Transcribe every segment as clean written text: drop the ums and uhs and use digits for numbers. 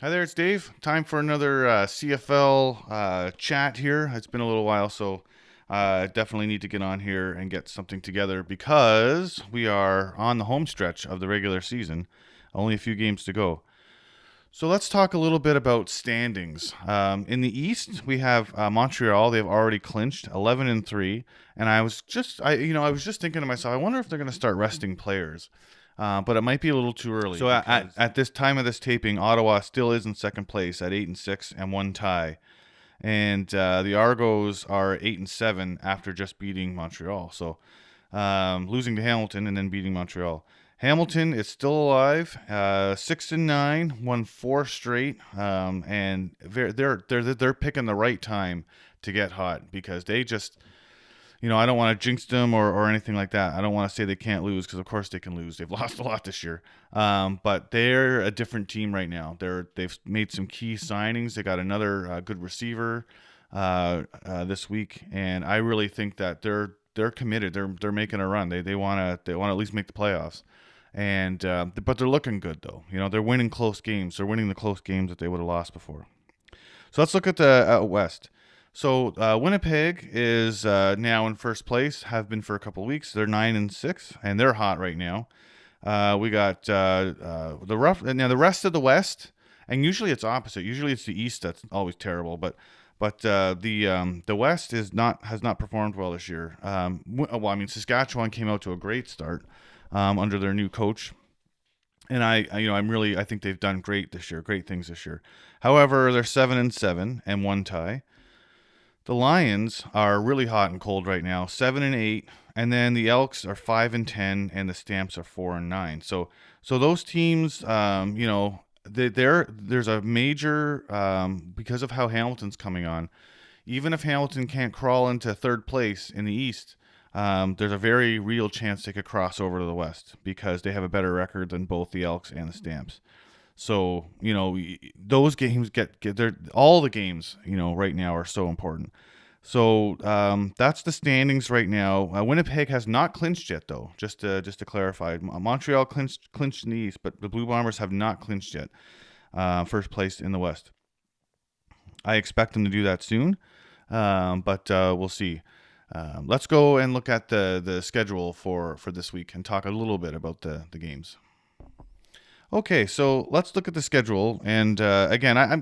Hi there, it's Dave. Time for another CFL chat here. It's been a little while, so definitely need to get on here and get something together because we are on the home stretch of the regular season. Only a few games to go. So let's talk a little bit about standings. In the East, we have Montreal. They've already clinched 11-3, and I was just thinking to myself, I wonder if they're going to start resting players. But it might be a little too early. So at this time of this taping, Ottawa still is in second place at 8-6 and one tie, and the Argos are 8-7 after just beating Montreal. So losing to Hamilton and then beating Montreal. Hamilton is still alive, 6-9, won four straight, and they're picking the right time to get hot because they just, I don't want to jinx them or anything like that. I don't want to say they can't lose because of course they can lose. They've lost a lot this year, but they're a different team right now. They've made some key signings. They got another good receiver this week, and I really think that they're committed. They're making a run. They want to at least make the playoffs. And but they're looking good though. They're winning close games. They're winning the close games that they would have lost before. So let's look at the West. So Winnipeg is now in first place. Have been for a couple of weeks. They're 9-6, and they're hot right now. We got the rough. Now the rest of the West, and usually it's opposite. Usually it's the East that's always terrible, but the West has not performed well this year. Well, I mean Saskatchewan came out to a great start under their new coach, and I think they've done great this year, great things this year. However, they're 7-7 and one tie. The Lions are really hot and cold right now, 7-8, and then the Elks are 5-10, and the Stamps are 4-9. So those teams, there's a major because of how Hamilton's coming on. Even if Hamilton can't crawl into third place in the East, there's a very real chance they could cross over to the West because they have a better record than both the Elks and the Stamps. So those games get they're all the games right now are so important. So that's the standings right now. Winnipeg has not clinched yet, though. Just to clarify, Montreal clinched in the East, but the Blue Bombers have not clinched yet. First place in the West. I expect them to do that soon, but we'll see. Let's go and look at the schedule for this week and talk a little bit about the games. Okay, so let's look at the schedule. And again, I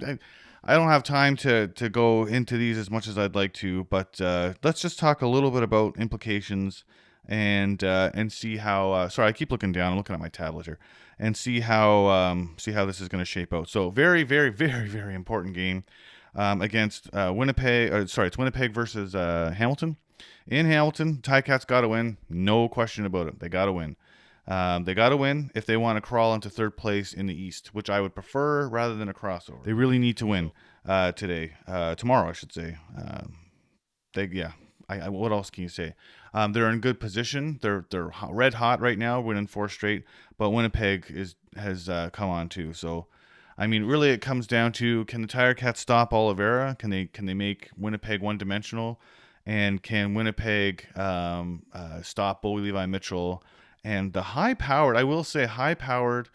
don't have time to go into these as much as I'd like to, but let's just talk a little bit about implications and see how. Sorry, I keep looking down. I'm looking at my tablet here, and see how this is going to shape out. So very, very, very, very important game against Winnipeg. Sorry, it's Winnipeg versus Hamilton. In Hamilton, Ticats got to win. No question about it. They got to win. They got to win if they want to crawl into third place in the East, which I would prefer rather than a crossover. They really need to win tomorrow, I should say. Yeah. What else can you say? They're in good position. They're red hot right now, winning four straight. But Winnipeg has come on too. So, I mean, really, it comes down to can the Tiger Cats stop Oliveira? Can they make Winnipeg one dimensional? And can Winnipeg stop Bowie Levi Mitchell? And the high-powered, I will say, high-powered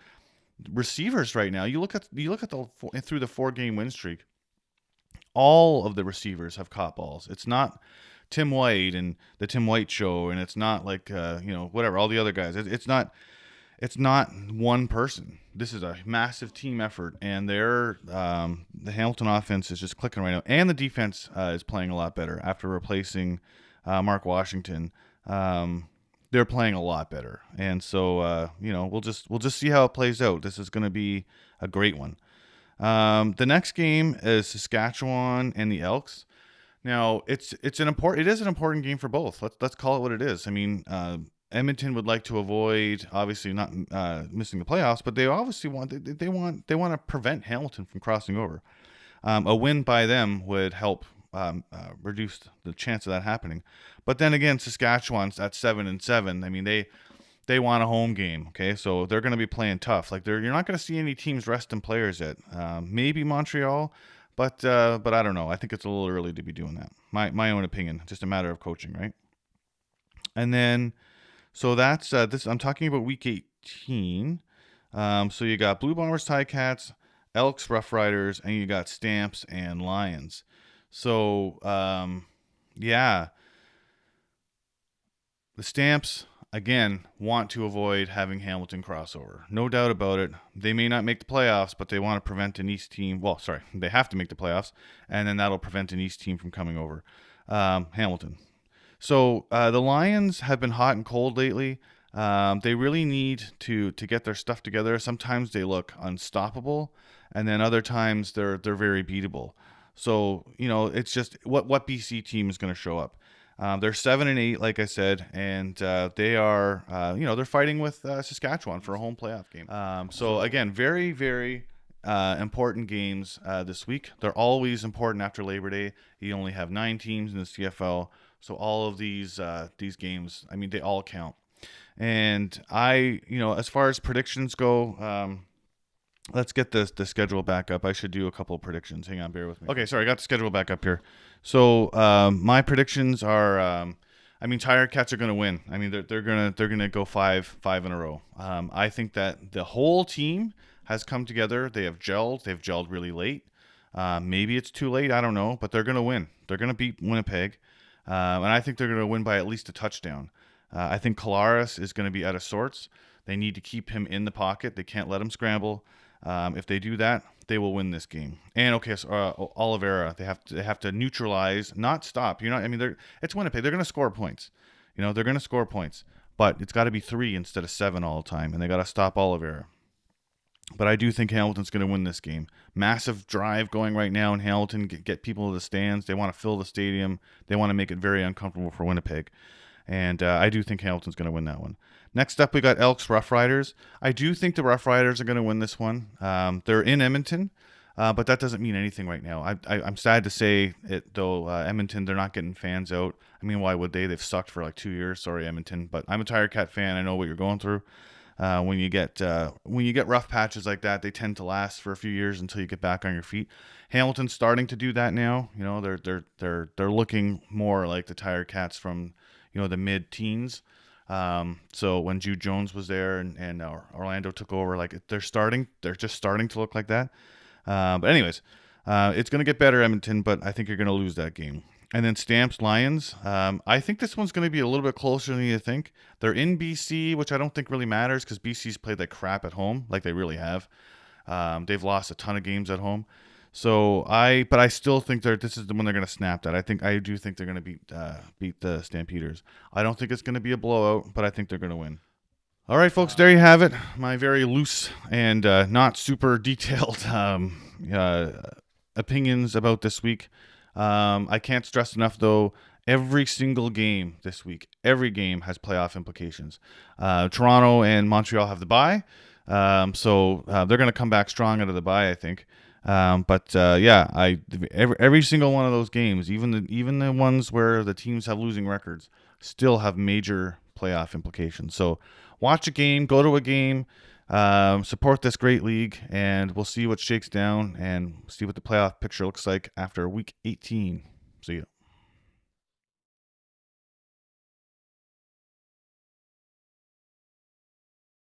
receivers right now. You look at through the 4-game win streak. All of the receivers have caught balls. It's not Tim White and the Tim White show, and it's not like whatever all the other guys. It's not one person. This is a massive team effort, and the Hamilton offense is just clicking right now, and the defense is playing a lot better after replacing Mark Washington. They're playing a lot better, and so we'll just see how it plays out. This is going to be a great one. The next game is Saskatchewan and the Elks. Now it is an important game for both. Let's call it what it is. I mean, Edmonton would like to avoid obviously not missing the playoffs, but they obviously want to prevent Hamilton from crossing over. A win by them would help reduce the chance of that happening. But then again, Saskatchewan's at 7-7. I mean, they want a home game. Okay, so they're going to be playing tough. Like you're not going to see any teams resting players yet. Maybe Montreal, but I don't know. I think it's a little early to be doing that. My own opinion. Just a matter of coaching, right? And then, so that's this. I'm talking about week 18. So you got Blue Bombers, Ticats, Elks, Rough Riders, and you got Stamps and Lions. So, yeah, the Stamps, again, want to avoid having Hamilton crossover. No doubt about it. They may not make the playoffs, but they want to prevent an East team. Well, sorry, they have to make the playoffs, and then that'll prevent an East team from coming over. Hamilton. So the Lions have been hot and cold lately. They really need to get their stuff together. Sometimes they look unstoppable, and then other times they're very beatable. So it's just what BC team is going to show up. They're 7-8, like I said, and they are they're fighting with Saskatchewan for a home playoff game. So again, very very important games this week. They're always important after Labor Day. You only have 9 teams in the CFL, so all of these games, I mean, they all count. And as far as predictions go, let's get the schedule back up. I should do a couple of predictions. Hang on, bear with me. Okay, sorry, I got the schedule back up here. So my predictions are, Tiger Cats are going to win. I mean, they're gonna go five in a row. I think that the whole team has come together. They have gelled. They've gelled really late. Maybe it's too late. I don't know, but they're going to win. They're going to beat Winnipeg, and I think they're going to win by at least a touchdown. I think Kolaris is going to be out of sorts. They need to keep him in the pocket. They can't let him scramble. If they do that, they will win this game. And Oliveira, they have to neutralize, not stop. It's Winnipeg. They're going to score points. They're going to score points, but it's got to be 3 instead of 7 all the time, and they got to stop Oliveira. But I do think Hamilton's going to win this game. Massive drive going right now in Hamilton. Get people to the stands. They want to fill the stadium. They want to make it very uncomfortable for Winnipeg. And I do think Hamilton's going to win that one. Next up, we got Elks Rough Riders. I do think the Rough Riders are going to win this one. They're in Edmonton, but that doesn't mean anything right now. I'm sad to say it, though. Edmonton, they're not getting fans out. I mean, why would they? They've sucked for like 2 years. Sorry, Edmonton. But I'm a Tiger Cat fan. I know what you're going through. When you get rough patches like that, they tend to last for a few years until you get back on your feet. Hamilton's starting to do that now. They're looking more like the Tiger Cats from the mid-teens. So when Jude Jones was there and Orlando took over, they're just starting to look like that. But anyways, it's going to get better, Edmonton, but I think you're going to lose that game. And then Stamps Lions. I think this one's going to be a little bit closer than you think. They're in BC, which I don't think really matters because BC's played like crap at home, like they really have. They've lost a ton of games at home. But I still think this is the one they're going to snap that. I do think they're going to beat the Stampeders. I don't think it's going to be a blowout, but I think they're going to win. All right, folks, there you have it. My very loose and not super detailed opinions about this week. I can't stress enough, though, every single game this week, every game has playoff implications. Toronto and Montreal have the bye, so they're going to come back strong out of the bye, I think. Every single one of those games, even the ones where the teams have losing records, still have major playoff implications. So watch a game, go to a game, support this great league, and we'll see what shakes down and see what the playoff picture looks like after week 18. See ya.